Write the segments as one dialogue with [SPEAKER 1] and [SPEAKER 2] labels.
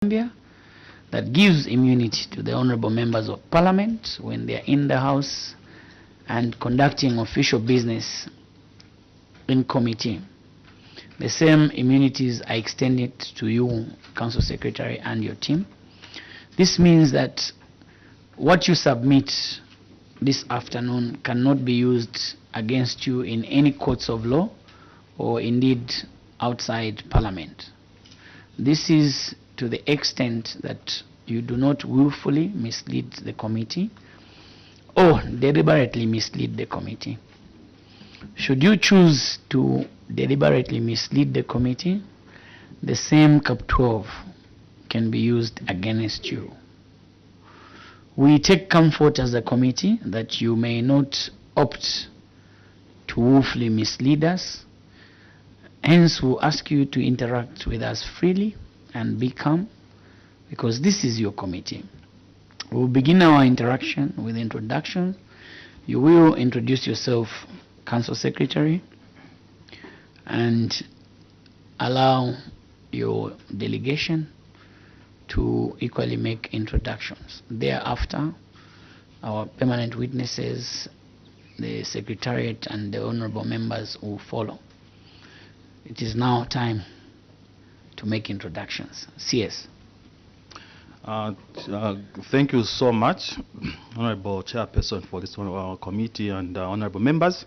[SPEAKER 1] Zambia that gives immunity to the honorable members of parliament when they are in the house and conducting official business in committee. The same immunities are extended to you, Council Secretary, and your team. This means that what you submit this afternoon cannot be used against you in any courts of law or indeed outside Parliament. This is to the extent that you do not willfully mislead the committee or deliberately mislead the committee. Should you choose to deliberately mislead the committee, the same Cap 12 can be used against you. We take comfort as a committee that you may not opt to willfully mislead us. Hence, we'll ask you to interact with us freely and be calm, because this is your committee. We'll begin our interaction with introduction. You will introduce yourself, Council Secretary, and allow your delegation to equally make introductions. Thereafter, our permanent witnesses, the Secretariat, and the honorable members will follow. It is now time to make introductions. CS.
[SPEAKER 2] Thank you so much, Honorable Chairperson, for this committee and honorable members.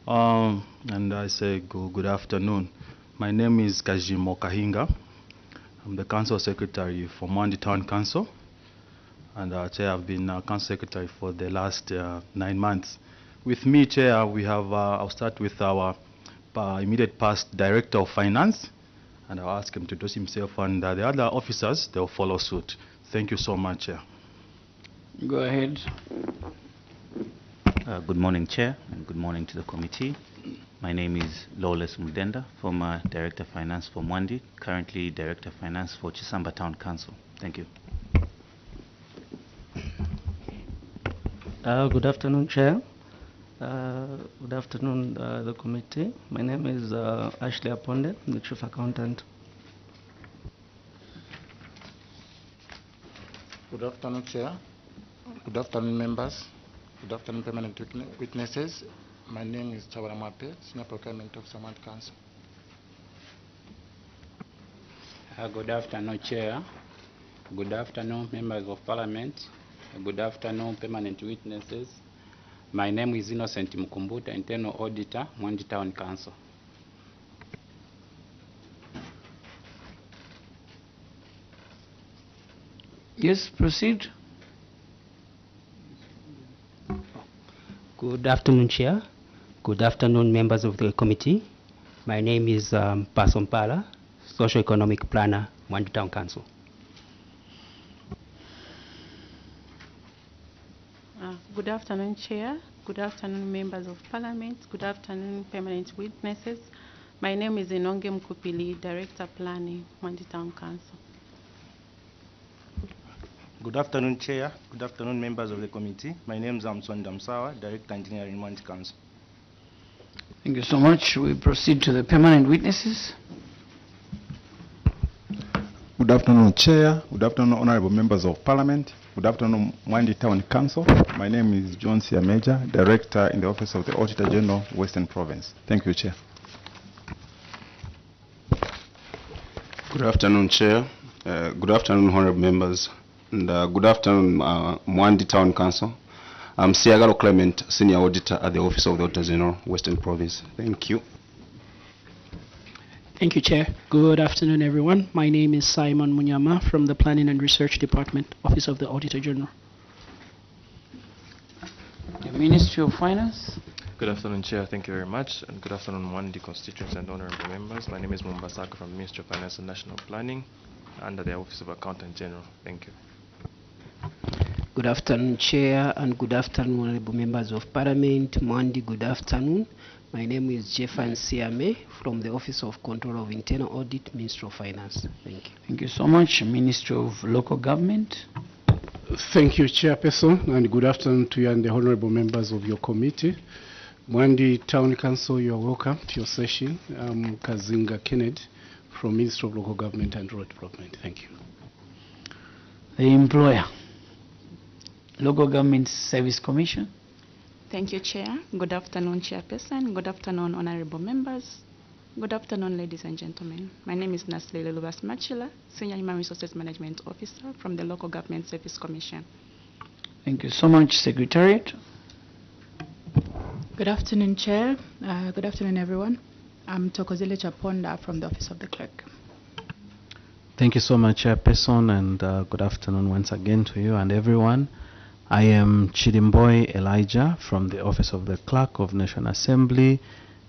[SPEAKER 2] And I say good afternoon. My name is Kajimo Kahinga. I'm the Council Secretary for MWANDI Town Council, and Chair, I've been Council Secretary for the last 9 months. With me, Chair, we have, I'll start with our immediate past Director of Finance, and I'll ask him to introduce himself, and the other officers, they'll follow suit. Thank you so much, Chair.
[SPEAKER 1] Go ahead.
[SPEAKER 3] Good morning, Chair, and good morning to the committee. My name is Lawless Mudenda, former Director of Finance for MWANDI, currently Director of Finance for Chisamba Town Council. Thank you.
[SPEAKER 4] Good afternoon, Chair. Good afternoon, the committee. My name is Ashley Aponde, the Chief Accountant.
[SPEAKER 5] Good afternoon, Chair. Good afternoon, members. Good afternoon, permanent witnesses. My name is Chabara Mape, Senior Procurement Officer, MWANDI Council.
[SPEAKER 6] Good afternoon, Chair. Good afternoon, members of Parliament. Good afternoon, permanent witnesses. My name is Innocent Mukumbuta, Internal Auditor, MWANDI Town Council.
[SPEAKER 1] Yes, proceed.
[SPEAKER 7] Good afternoon, Chair. Good afternoon, members of the committee. My name is Pason Pala, Socio-Economic Planner, MWANDI Town Council.
[SPEAKER 8] Good afternoon, Chair. Good afternoon, members of Parliament. Good afternoon, permanent witnesses. My name is Inonge Mkupili, Director Planning, MWANDI Town Council.
[SPEAKER 9] Good afternoon, Chair. Good afternoon, members of the committee. My name is Amswanda Msawa, Director Engineering, MWANDI Council.
[SPEAKER 1] Thank you so much. We proceed to the permanent witnesses.
[SPEAKER 10] Good afternoon, Chair. Good afternoon, honorable members of Parliament. Good afternoon, MWANDI Town Council. My name is John Siameja, Director in the Office of the Auditor General, Western Province. Thank you, Chair.
[SPEAKER 11] Good afternoon, Chair. Good afternoon, honorable members. And good afternoon, MWANDI Town Council. I'm Siagalo Clement, Senior Auditor at the Office of the Auditor General, Western Province. Thank you.
[SPEAKER 12] Thank you, Chair. Good afternoon, everyone. My name is Simon Munyama from the Planning and Research Department, Office of the Auditor General.
[SPEAKER 1] The Ministry of Finance.
[SPEAKER 13] Good afternoon, Chair. Thank you very much. And good afternoon, MWANDI constituents and honorable members. My name is Mumbasaka from the Ministry of Finance and National Planning under the Office of Accountant General. Thank you.
[SPEAKER 7] Good afternoon, Chair, and good afternoon, honorable members of Parliament. MWANDI, good afternoon. My name is Jeffan Siame from the Office of Control of Internal Audit, Ministry of Finance. Thank you.
[SPEAKER 1] Thank you so much, Ministry of Local Government.
[SPEAKER 14] Thank you, Chairperson, and good afternoon to you and the honorable members of your committee. MWANDI Town Council, you're welcome to your session. I'm Kazinga Kennedy from Ministry of Local Government and Rural Development. Thank you.
[SPEAKER 1] The employer, Local Government Service Commission.
[SPEAKER 15] Thank you, Chair. Good afternoon, Chairperson. Good afternoon, honorable members. Good afternoon, ladies and gentlemen. My name is Nasli Lelubas Machila, Senior Human Resources Management Officer from the Local Government Service Commission.
[SPEAKER 1] Thank you so much, Secretariat.
[SPEAKER 16] Good afternoon, Chair. Good afternoon, everyone. I'm Tokozile Chaponda from the Office of the Clerk.
[SPEAKER 17] Thank you so much, Chairperson, and good afternoon once again to you and everyone. I am Chidimboy Elijah from the Office of the Clerk of National Assembly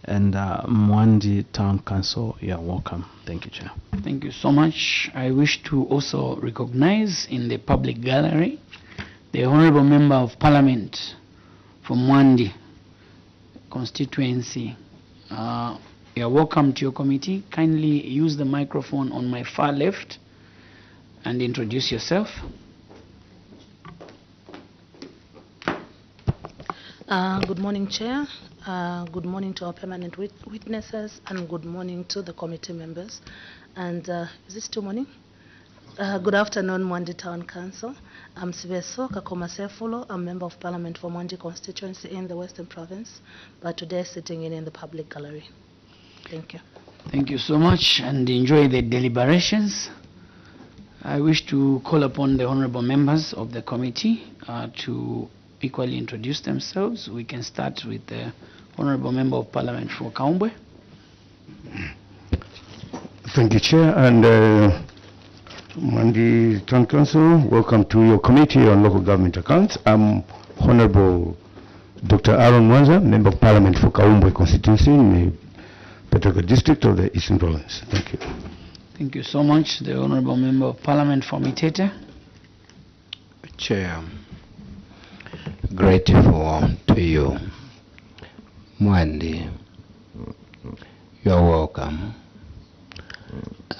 [SPEAKER 17] and MWANDI Town Council. You are welcome. Thank you, Chair.
[SPEAKER 1] Thank you so much. I wish to also recognize in the public gallery the Honorable Member of Parliament from MWANDI constituency. You are welcome to your committee. Kindly use the microphone on my far left and introduce yourself.
[SPEAKER 18] Good morning, Chair. Good morning to our permanent witnesses, and good morning to the committee members. And is this still morning? Good afternoon, MWANDI Town Council. I'm Sibeso Kakoma Sefulo. I'm Member of Parliament for MWANDI constituency in the Western Province, but today sitting in the public gallery. Thank you.
[SPEAKER 1] Thank you so much, and enjoy the deliberations. I wish to call upon the honorable members of the committee to equally introduce themselves. We can start with the Honorable Member of Parliament for Kaumbwe.
[SPEAKER 19] Thank you, Chair, and MWANDI Town Council, welcome to your Committee on Local Government Accounts. I'm Honorable Dr. Aaron Mwanza, Member of Parliament for Kaumbwe constituency in the Petroka District of the Eastern Province. Thank you.
[SPEAKER 1] Thank you so much. The Honorable Member of Parliament for Mitete.
[SPEAKER 20] Chair, grateful to you. MWANDI, you are welcome.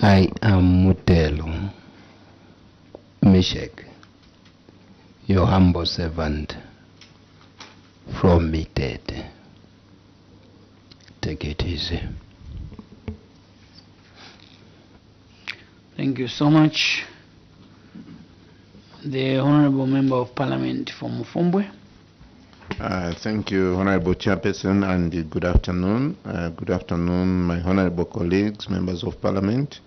[SPEAKER 20] I am Mutelo Mishek, your humble servant from Mitete. Take it easy.
[SPEAKER 1] Thank you so much. The Honorable Member of Parliament for Mufumbwe.
[SPEAKER 21] Thank you, Honorable Chairperson, and good afternoon. Good afternoon, my honorable colleagues, members of Parliament,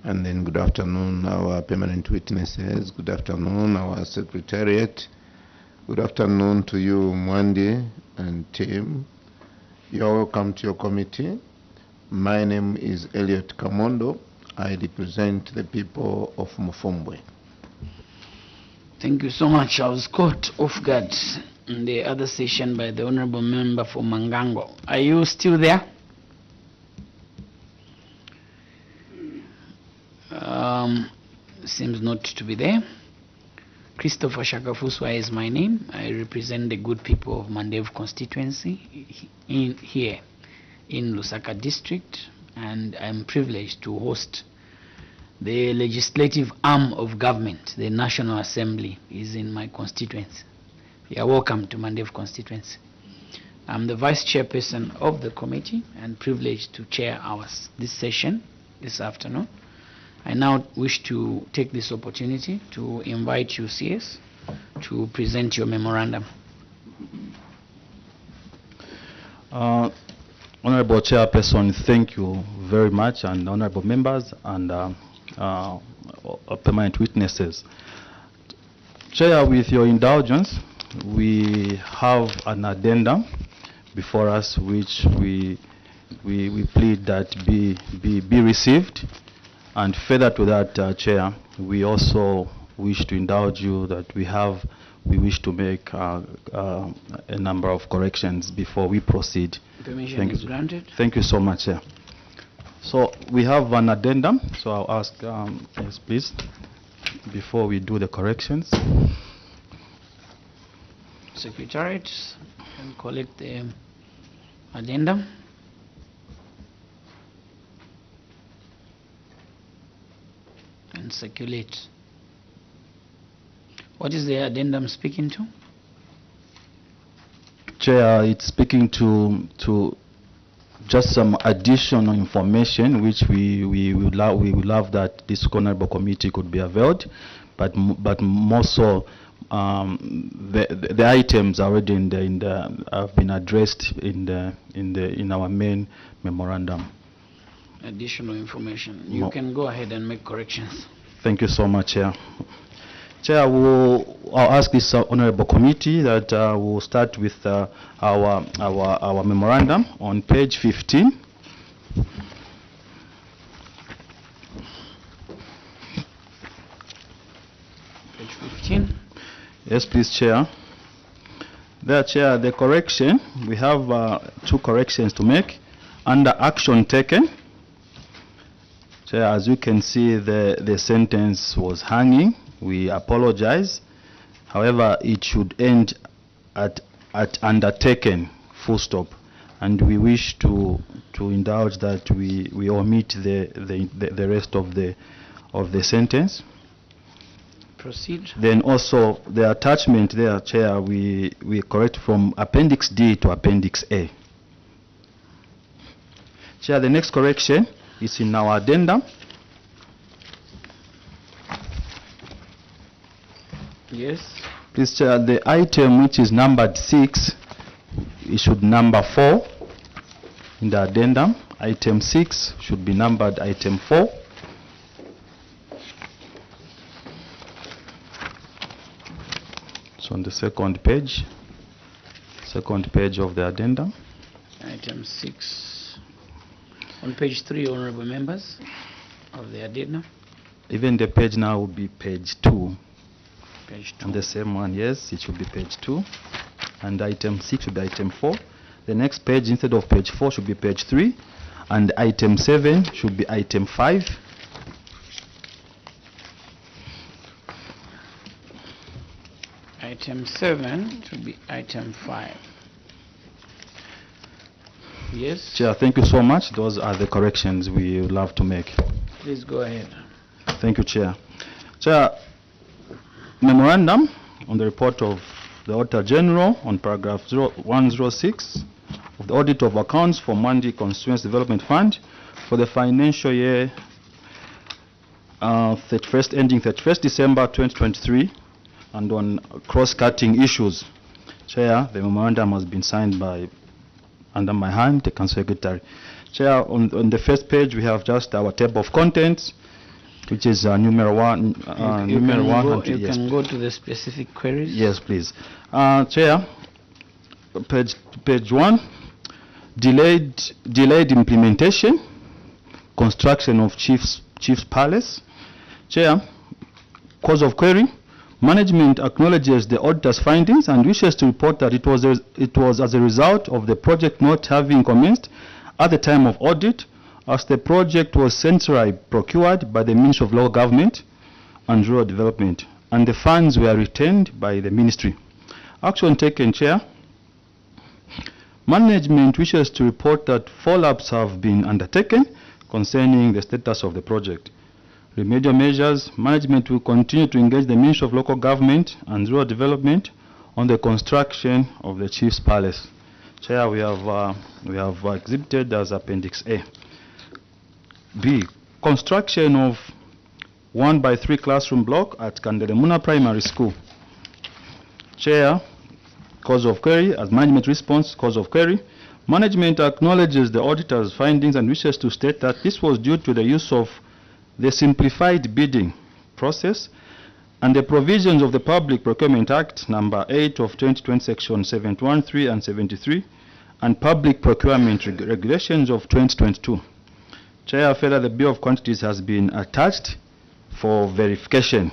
[SPEAKER 21] and then good afternoon, our permanent witnesses. Good afternoon, our Secretariat. Good afternoon to you, MWANDI and team. You are welcome to your committee. My name is Elliot Kamondo. I represent the people of Mufumbwe.
[SPEAKER 1] Thank you so much. I was caught off guard in the other session by the Honorable Member for Mangango. Are you still there? Seems not to be there. Christopher Shakafuswa is my name. I represent the good people of Mandevu constituency here in Lusaka district, and I'm privileged to host the legislative arm of government. The National Assembly is in my constituency. You are welcome to Mandevu constituency. I'm the vice chairperson of the committee and privileged to chair this session this afternoon. I now wish to take this opportunity to invite you, CS, to present your memorandum.
[SPEAKER 2] Honorable Chairperson, thank you very much, and honorable members and permanent witnesses. Chair, with your indulgence, we have an addendum before us which we plead that be received. And further to that, Chair, we also wish to indulge you that we wish to make a number of corrections before we proceed.
[SPEAKER 1] Permission is granted.
[SPEAKER 2] Thank you so much, Chair. So we have an addendum, so I'll ask, yes, please, before we do the corrections.
[SPEAKER 1] Secretariat can collect the addendum. And circulate. What is the addendum speaking to?
[SPEAKER 2] Chair, it's speaking to just some additional information which we would love that this honorable committee could be availed, but more so the items already have been addressed in our main memorandum.
[SPEAKER 1] Additional information. You can go ahead and make corrections.
[SPEAKER 2] Thank you so much, Chair. Chair, I'll ask this honorable committee that we'll start with our memorandum on page 15.
[SPEAKER 1] Page 15.
[SPEAKER 2] Yes, please, Chair. There, Chair, the correction, we have 2 corrections to make. Under action taken, Chair, as you can see, the sentence was hanging. We apologize. However, it should end at undertaken, full stop. And we wish to indulge that we omit the rest of the sentence.
[SPEAKER 1] Proceed.
[SPEAKER 2] Then also the attachment there, Chair, we correct from Appendix D to Appendix A. Chair, the next correction is in our addendum.
[SPEAKER 1] Yes.
[SPEAKER 2] Please, Chair, the item which is numbered 6, it should number 4 in the addendum. Item 6 should be numbered item 4. It's on the second page of the addendum.
[SPEAKER 1] Item 6. On page 3, honorable members of the addendum.
[SPEAKER 2] Even the page now will be page 2.
[SPEAKER 1] Page 2.
[SPEAKER 2] On the same one, yes, it should be page 2. And item 6 should be item 4. The next page, instead of page 4, should be page 3. And item 7 should be item 5.
[SPEAKER 1] Item 7 should be item 5. Yes.
[SPEAKER 2] Chair, thank you so much. Those are the corrections we would love to make.
[SPEAKER 1] Please go ahead.
[SPEAKER 2] Thank you, Chair. Chair, memorandum on the report of the Auditor General on paragraph 106 of the Audit of Accounts for MWANDI Constituency Development Fund for the financial year ending 31st December 2023, and on cross-cutting issues. Chair, the memorandum has been signed by, under my hand, the Council Secretary. Chair, on the first page we have just our table of contents, which is numeral 1.
[SPEAKER 1] You can go to the specific queries.
[SPEAKER 2] Yes, please. Chair, page 1, delayed implementation, construction of Chief's Palace. Chair, cause of query, management acknowledges the auditor's findings and wishes to report that it was as a result of the project not having commenced at the time of audit, as the project was centrally procured by the Ministry of Local Government and Rural Development, and the funds were retained by the Ministry. Action taken, Chair. Management wishes to report that follow-ups have been undertaken concerning the status of the project. Remedial measures, management will continue to engage the Ministry of Local Government and Rural Development on the construction of the Chief's Palace. Chair, we have exhibited as Appendix A. B, construction of 1x3 classroom block at Kandelemuna Primary School. Chair, cause of query, as management response, cause of query. Management acknowledges the auditor's findings and wishes to state that this was due to the use of the simplified bidding process and the provisions of the Public Procurement Act number 8 of 2020, section 713 and 73, and Public Procurement Regulations of 2022. Chair, further, the Bill of Quantities has been attached for verification.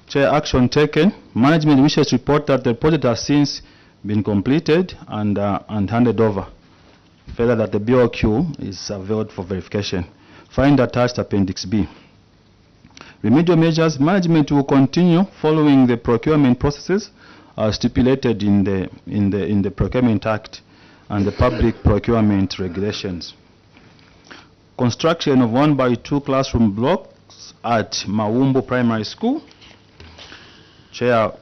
[SPEAKER 2] Chair, action taken. Management wishes to report that the project has since been completed and handed over. Further, that the BOQ is availed for verification. Find attached Appendix B. Remedial measures, management will continue following the procurement processes stipulated in the Procurement Act and the Public Procurement Regulations. Construction of 1x2 classroom blocks at Mawumbu Primary School. Chair,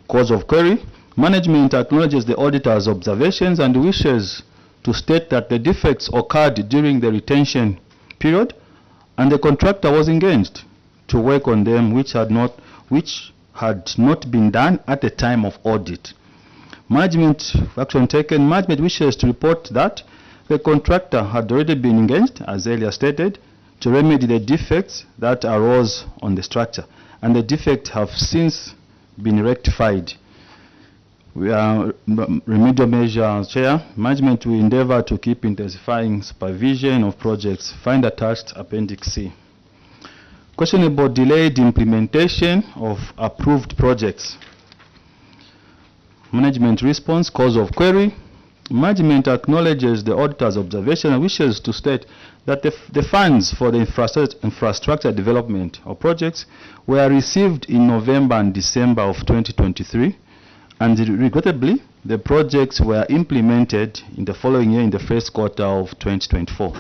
[SPEAKER 2] cause of query. Management acknowledges the auditor's observations and wishes to state that the defects occurred during the retention period and the contractor was engaged to work on them which had not been done at the time of audit. Management action taken. Management wishes to report that the contractor had already been engaged, as earlier stated, to remedy the defects that arose on the structure, and the defects have since been rectified. Remedial measure, Chair. Management will endeavor to keep intensifying supervision of projects. Find attached Appendix C. Question about delayed implementation of approved projects. Management response, cause of query. Management acknowledges the auditor's observation and wishes to state that the funds for the infrastructure development of projects were received in November and December of 2023, and regrettably, the projects were implemented in the following year in the first quarter of 2024.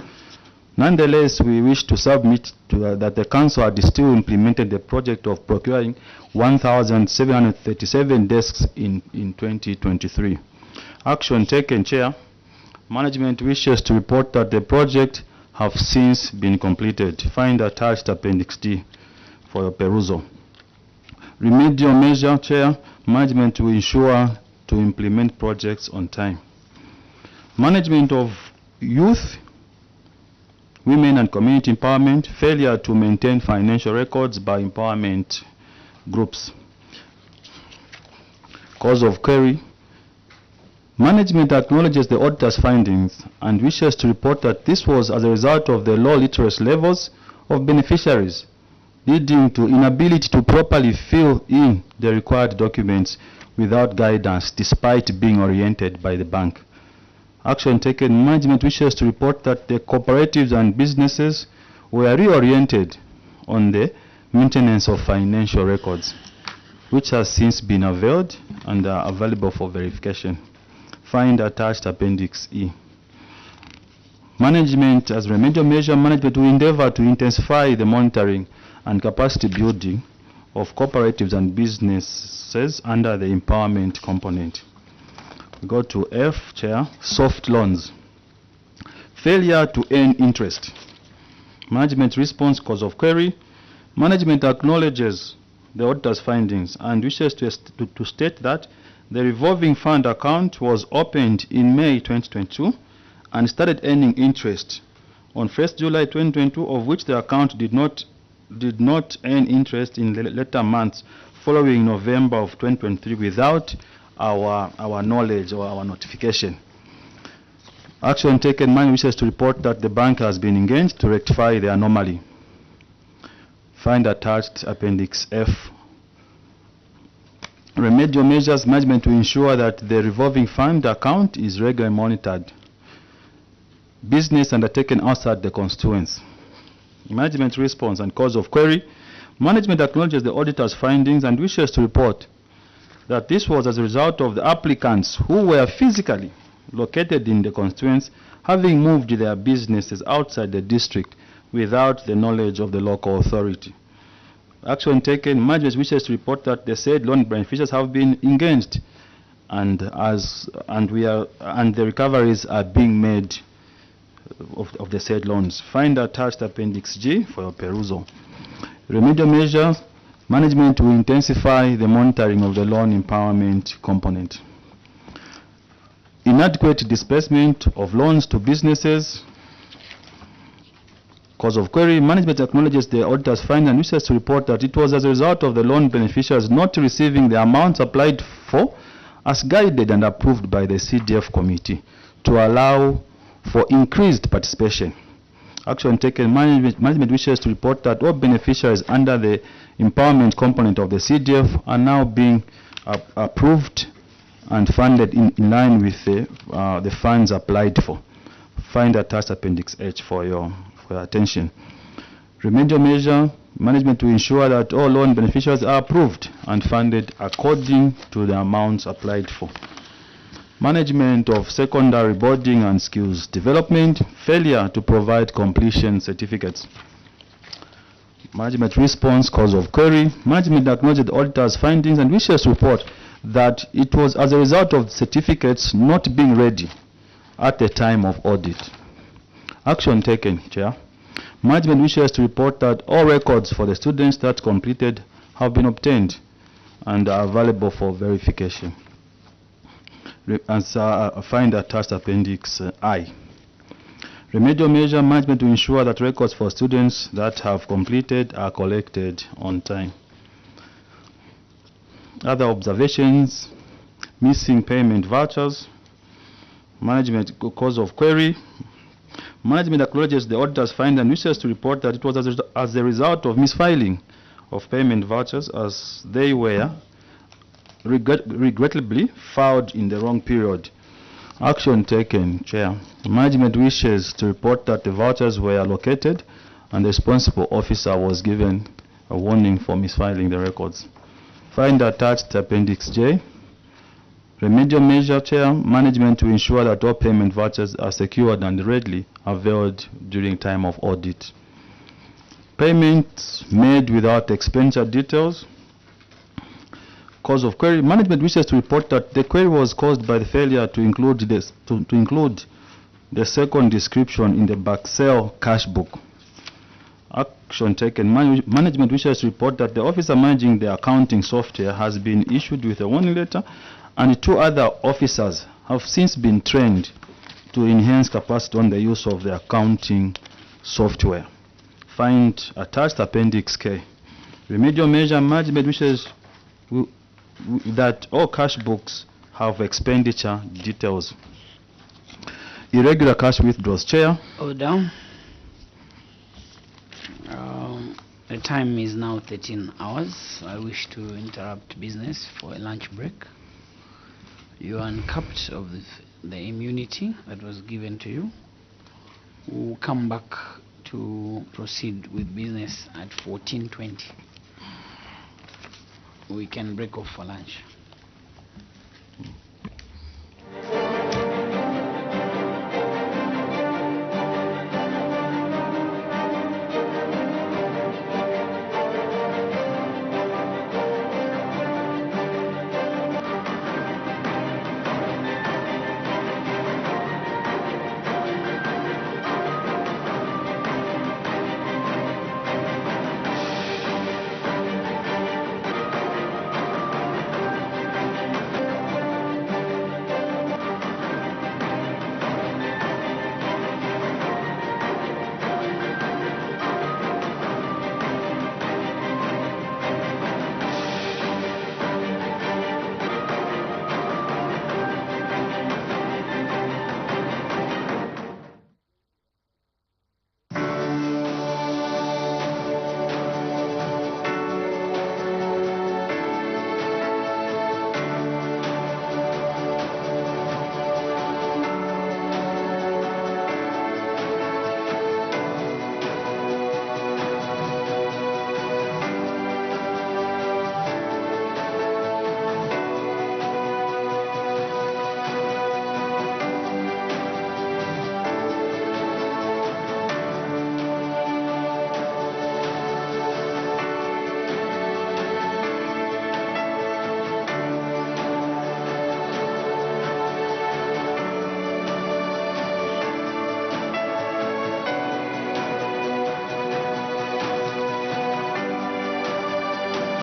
[SPEAKER 2] Nonetheless, we wish to submit that the Council had still implemented the project of procuring 1,737 desks in 2023. Action taken, Chair. Management wishes to report that the project have since been completed. Find attached Appendix D for your perusal. Remedial measure, Chair. Management will ensure to implement projects on time. Management of youth, women and community empowerment, failure to maintain financial records by empowerment groups. Cause of query. Management acknowledges the auditor's findings and wishes to report that this was as a result of the low literacy levels of beneficiaries, leading to inability to properly fill in the required documents without guidance despite being oriented by the bank. Action taken. Management wishes to report that the cooperatives and businesses were reoriented on the maintenance of financial records, which has since been availed and are available for verification. Find attached Appendix E. Management, as remedial measure, management will endeavor to intensify the monitoring and capacity building of cooperatives and businesses under the empowerment component. We go to F, Chair, soft loans. Failure to earn interest. Management response, cause of query. Management acknowledges the auditor's findings and wishes to state that the revolving fund account was opened in May 2022 and started earning interest on 1st July 2022, of which the account did not earn interest in the later months following November of 2023 without our knowledge or our notification. Action taken. Man wishes to report that the bank has been engaged to rectify the anomaly. Find attached Appendix F. Remedial measures. Management to ensure that the revolving fund account is regularly monitored. Business undertaken outside the constituents. Management response and cause of query. Management acknowledges the auditor's findings and wishes to report that this was as a result of the applicants who were physically located in the constituents having moved their businesses outside the district without the knowledge of the local authority. Action taken. Management wishes to report that the said loan beneficiaries have been engaged and the recoveries are being made of the said loans. Find attached Appendix G for your perusal. Remedial measures. Management will intensify the monitoring of the loan empowerment component. Inadequate disbursement of loans to businesses. Cause of query. Management acknowledges the auditor's finding and wishes to report that it was as a result of the loan beneficiaries not receiving the amounts applied for as guided and approved by the CDF committee to allow for increased participation. Action taken. Management wishes to report that all beneficiaries under the empowerment component of the CDF are now being approved and funded in line with the funds applied for. Find attached Appendix H for your attention. Remedial measure. Management to ensure that all loan beneficiaries are approved and funded according to the amounts applied for. Management of secondary boarding and skills development. Failure to provide completion certificates. Management response, cause of query. Management acknowledges the auditor's findings and wishes to report that it was as a result of certificates not being ready at the time of audit. Action taken, Chair. Management wishes to report that all records for the students that completed have been obtained and are available for verification. Find attached Appendix I. Remedial measure management to ensure that records for students that have completed are collected on time. Other observations: missing payment vouchers. Management cause of query. Management acknowledges the auditors find and wishes to report that it was as a result of misfiling of payment vouchers, as they were regrettably filed in the wrong period. Action taken, Chair. Management wishes to report that the vouchers were allocated and the responsible officer was given a warning for misfiling the records. Find attached Appendix J. Remedial measure, Chair. Management to ensure that all payment vouchers are secured and readily availed during time of audit. Payments made without expenditure details. Cause of query. Management wishes to report that the query was caused by the failure to include the second description in the Baxel cash book. Action taken. Management wishes to report that the officer managing the accounting software has been issued with a warning letter, and 2 other officers have since been trained to enhance capacity on the use of the accounting software. Find attached Appendix K. Remedial measure management wishes that all cash books have expenditure details. Irregular cash withdrawals, Chair.
[SPEAKER 1] Order. The time is now 13 hours. I wish to interrupt business for a lunch break. You are uncapped of the immunity that was given to you. We'll come back to proceed with business at 14:20. We can break off for lunch.